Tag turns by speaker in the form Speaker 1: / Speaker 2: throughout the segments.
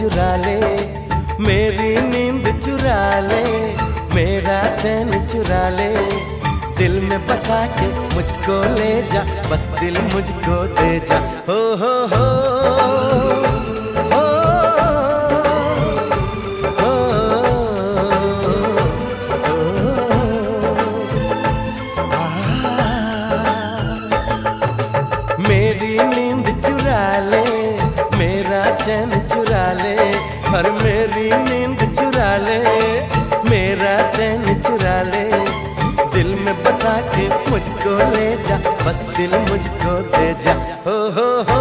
Speaker 1: चुरा ले, मेरी नींद चुरा ले, मेरा चैन चुरा ले, दिल में बसा के मुझको ले जा, बस दिल मुझको दे जा। हो हो हो मेरी नींद चुरा ले, मेरा चैन चुरा ले, और मेरी नींद चुरा ले, मेरा चैन चुरा ले, दिल में बसा के मुझको ले जा, बस दिल मुझको दे जा। हो हो हो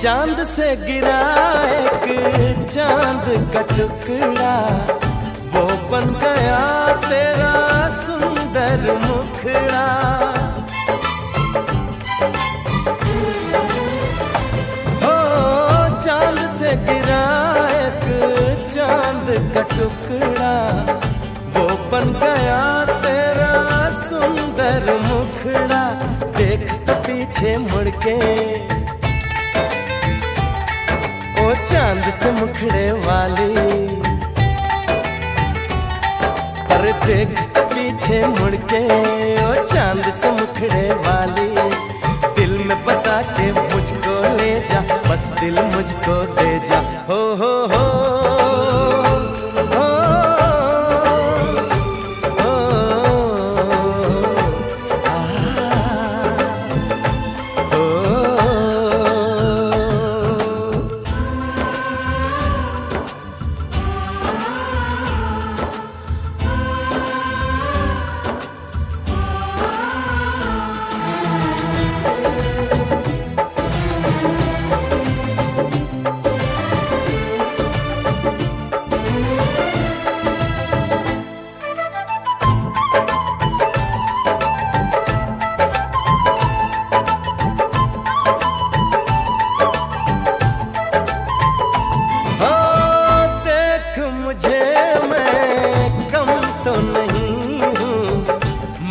Speaker 1: चांद से गिरा एक चांद का टुकड़ा, वो बन गया तेरा सुंदर मुखड़ा। हो चांद से गिरा एक चांद का टुकड़ा, वो बन गया तेरा सुंदर मुखड़ा। देख तो पीछे मुड़ के ओ चांद से मुखड़े वाली, पर देख पीछे मुड़ के ओ चांद से मुखड़े वाली, दिल में बसा के मुझको ले जा, बस दिल मुझको दे जा। हो हो हो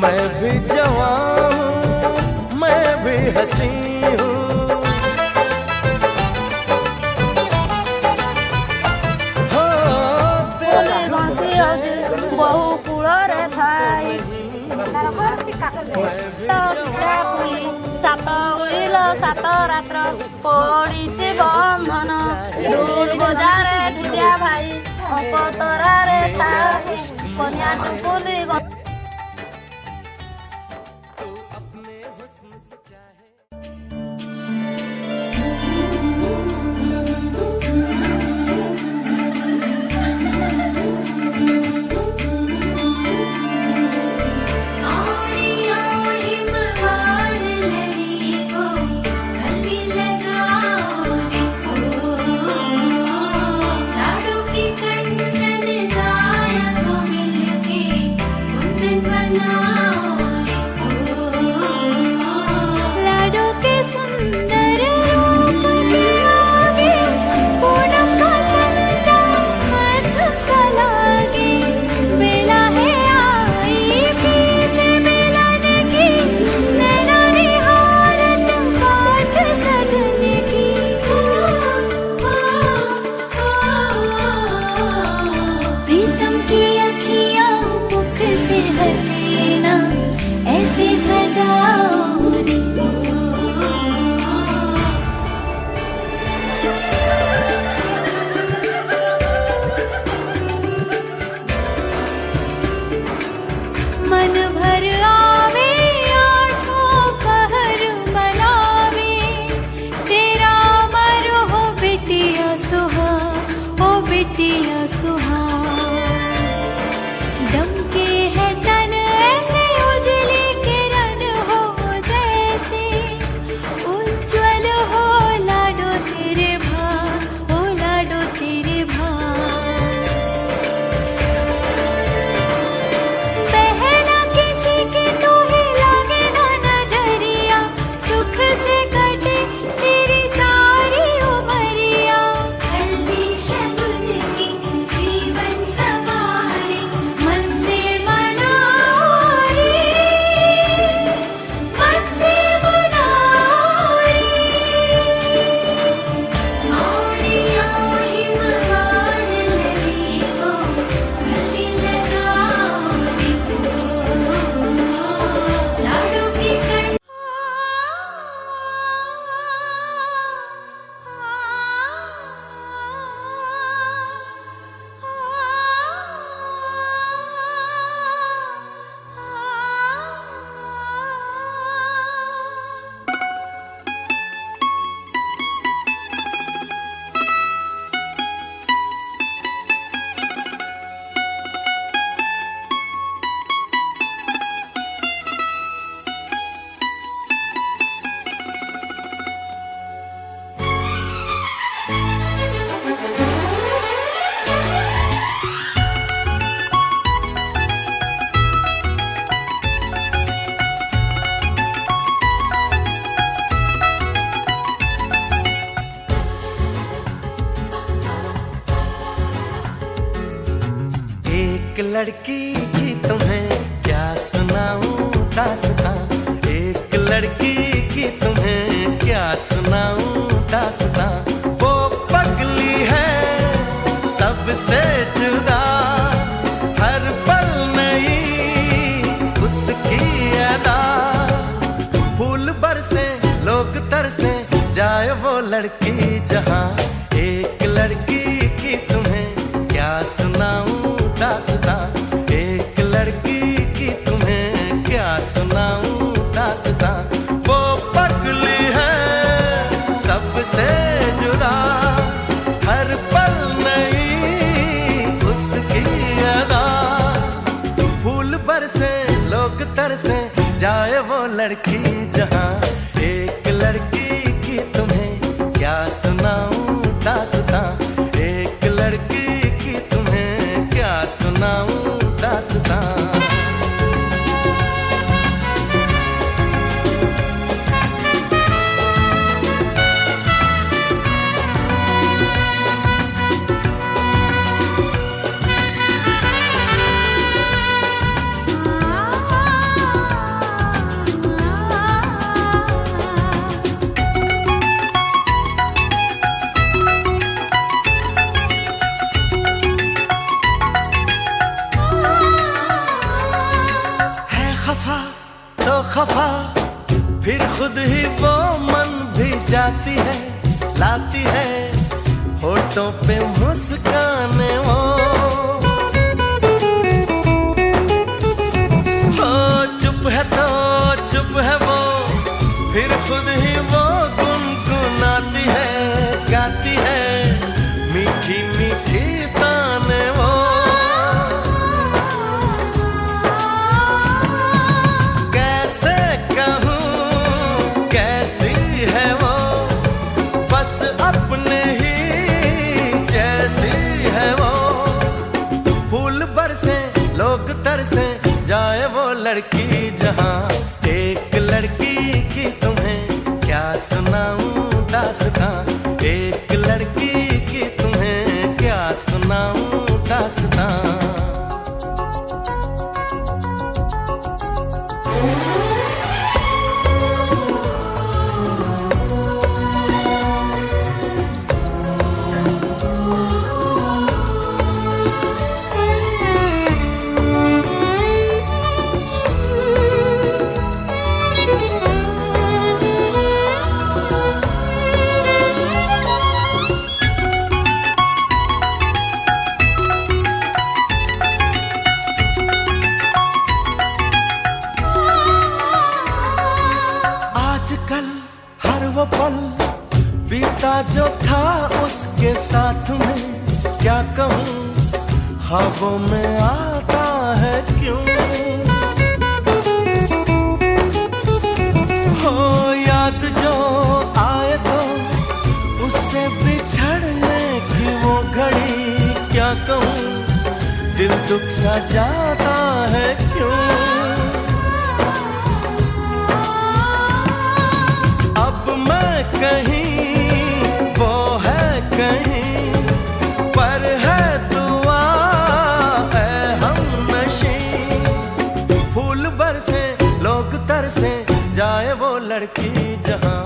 Speaker 1: मैं भी जवान हूँ, मैं भी हंसी हूँ। हो
Speaker 2: बहु कूଳରେ ଥାଇ ସାତ ଉଳିଲ ସାତ ରାତ୍ର ପଡ଼ିଛି ବନ୍ଧନ, ଢୋଲ ବଜାରେ ଢୁଲିଆ ଭାଇ ଅଙ୍କ ତରାରେ ଥା କନ୍ୟା ଟୁପୁଲି।
Speaker 1: लड़की की तुम्हें क्या सुनाऊं दास्तां, एक लड़की की तुम्हें क्या सुनाऊं दास्तां। वो पगली है सबसे जुदा, हर पल नई उसकी अदा। फूल बरसे लोग तरसे, जाए वो लड़की जहां। एक लड़की की तुम्हें क्या सुनाऊं दास्तां, एक लड़की की तुम्हें क्या सुनाऊं दास्तां। वो पगली है सबसे जुदा, हर पल नई उसकी अदा। फूल बरसे लोग तरसे, जाए वो लड़की जहां। एक लड़की की तुम्हें क्या सुनाऊं दास्तां, एक लड़की की तुम्हें क्या सुनाऊं दास्तां। खफा तो खफा, फिर खुद ही वो मन भी जाती है, लाती है होठों पे मुस्काने वो। हो चुप है तो चुप है वो, फिर खुद ही वो गुनगुनाती है, गाती है मीठी मीठी ताने वो। अपने ही जैसी है वो। फूल बरसे लोग तरसे, जाए वो लड़की जहां। एक लड़की की तुम्हें क्या सुनाऊं दास्तां, एक लड़की की तुम्हें क्या सुनाऊं दास्तां। आजकल हर वो पल बीता जो था उसके साथ में, क्या कहूँ ख्वाबों में आता है क्यों। हो याद जो आए तो उससे बिछड़ने की वो घड़ी, क्या कहूँ दिल दुख सा जाता है क्यों। अब मैं कहीं वो है कहीं, पर है दुआ है हमनशी। फूल बरसे लोग तरसे, जाए वो लड़की जहां।